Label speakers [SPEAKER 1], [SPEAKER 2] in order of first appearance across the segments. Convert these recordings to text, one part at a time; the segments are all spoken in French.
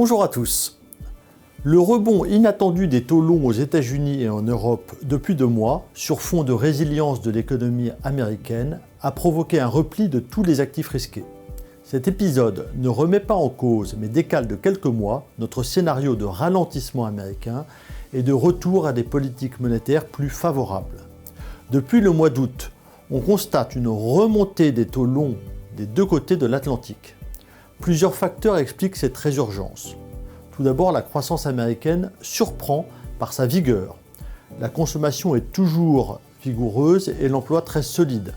[SPEAKER 1] Bonjour à tous. Le rebond inattendu des taux longs aux États-Unis et en Europe depuis 2 mois, sur fond de résilience de l'économie américaine, a provoqué un repli de tous les actifs risqués. Cet épisode ne remet pas en cause, mais décale de quelques mois notre scénario de ralentissement américain et de retour à des politiques monétaires plus favorables. Depuis le mois d'août, on constate une remontée des taux longs des deux côtés de l'Atlantique. Plusieurs facteurs expliquent cette résurgence. Tout d'abord, la croissance américaine surprend par sa vigueur. La consommation est toujours vigoureuse et l'emploi très solide.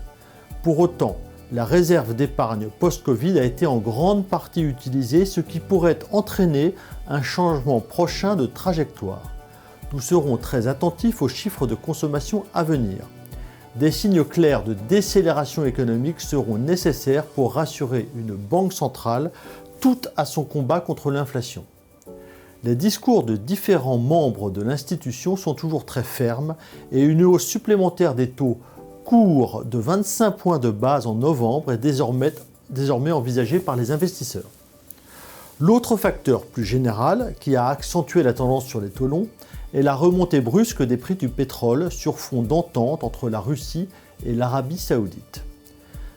[SPEAKER 1] Pour autant, la réserve d'épargne post-Covid a été en grande partie utilisée, ce qui pourrait entraîner un changement prochain de trajectoire. Nous serons très attentifs aux chiffres de consommation à venir. Des signes clairs de décélération économique seront nécessaires pour rassurer une banque centrale toute à son combat contre l'inflation. Les discours de différents membres de l'institution sont toujours très fermes et une hausse supplémentaire des taux courts de 25 points de base en novembre est désormais envisagée par les investisseurs. L'autre facteur plus général qui a accentué la tendance sur les taux longs est la remontée brusque des prix du pétrole sur fond d'entente entre la Russie et l'Arabie saoudite.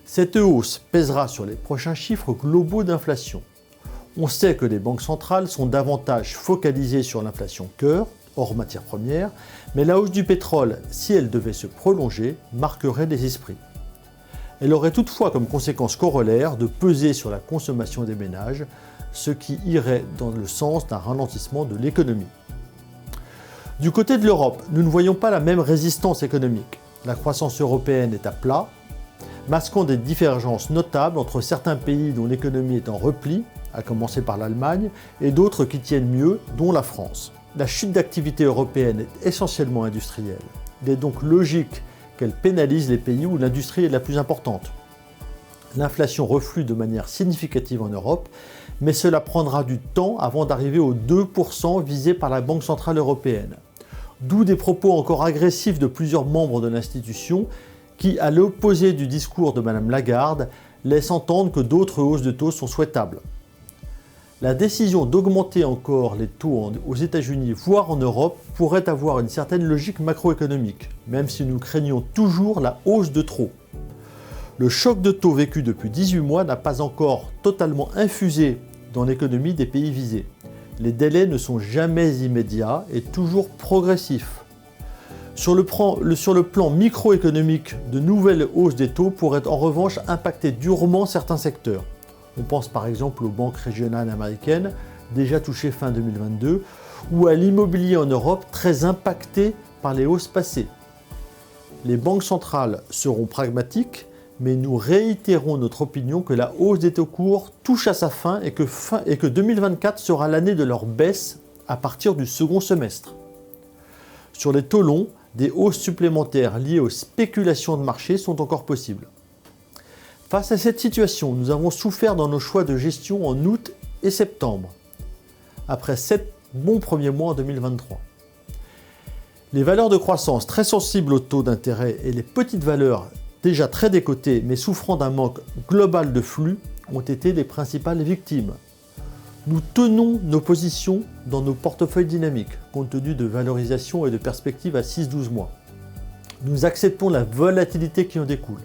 [SPEAKER 1] Cette hausse pèsera sur les prochains chiffres globaux d'inflation. On sait que les banques centrales sont davantage focalisées sur l'inflation cœur, hors matières premières, mais la hausse du pétrole, si elle devait se prolonger, marquerait les esprits. Elle aurait toutefois comme conséquence corollaire de peser sur la consommation des ménages, ce qui irait dans le sens d'un ralentissement de l'économie. Du côté de l'Europe, nous ne voyons pas la même résistance économique. La croissance européenne est à plat, masquant des divergences notables entre certains pays dont l'économie est en repli, à commencer par l'Allemagne, et d'autres qui tiennent mieux, dont la France. La chute d'activité européenne est essentiellement industrielle. Il est donc logique qu'elle pénalise les pays où l'industrie est la plus importante. L'inflation reflue de manière significative en Europe, mais cela prendra du temps avant d'arriver aux 2% visés par la Banque centrale européenne. D'où des propos encore agressifs de plusieurs membres de l'institution qui, à l'opposé du discours de Mme Lagarde, laissent entendre que d'autres hausses de taux sont souhaitables. La décision d'augmenter encore les taux aux États-Unis, voire en Europe, pourrait avoir une certaine logique macroéconomique, même si nous craignons toujours la hausse de trop. Le choc de taux vécu depuis 18 mois n'a pas encore totalement infusé dans l'économie des pays visés. Les délais ne sont jamais immédiats et toujours progressifs. Sur le plan microéconomique, de nouvelles hausses des taux pourraient en revanche impacter durement certains secteurs. On pense par exemple aux banques régionales américaines, déjà touchées fin 2022, ou à l'immobilier en Europe, très impacté par les hausses passées. Les banques centrales seront pragmatiques, mais nous réitérons notre opinion que la hausse des taux courts touche à sa fin et que 2024 sera l'année de leur baisse à partir du second semestre. Sur les taux longs, des hausses supplémentaires liées aux spéculations de marché sont encore possibles. Face à cette situation, nous avons souffert dans nos choix de gestion en août et septembre, après 7 bons premiers mois en 2023. Les valeurs de croissance très sensibles aux taux d'intérêt et les petites valeurs déjà très décotées mais souffrant d'un manque global de flux ont été les principales victimes. Nous tenons nos positions dans nos portefeuilles dynamiques, compte tenu de valorisation et de perspectives à 6-12 mois. Nous acceptons la volatilité qui en découle.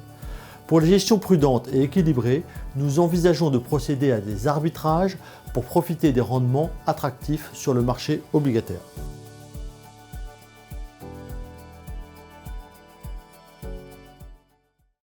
[SPEAKER 1] Pour les gestions prudentes et équilibrées, nous envisageons de procéder à des arbitrages pour profiter des rendements attractifs sur le marché obligataire.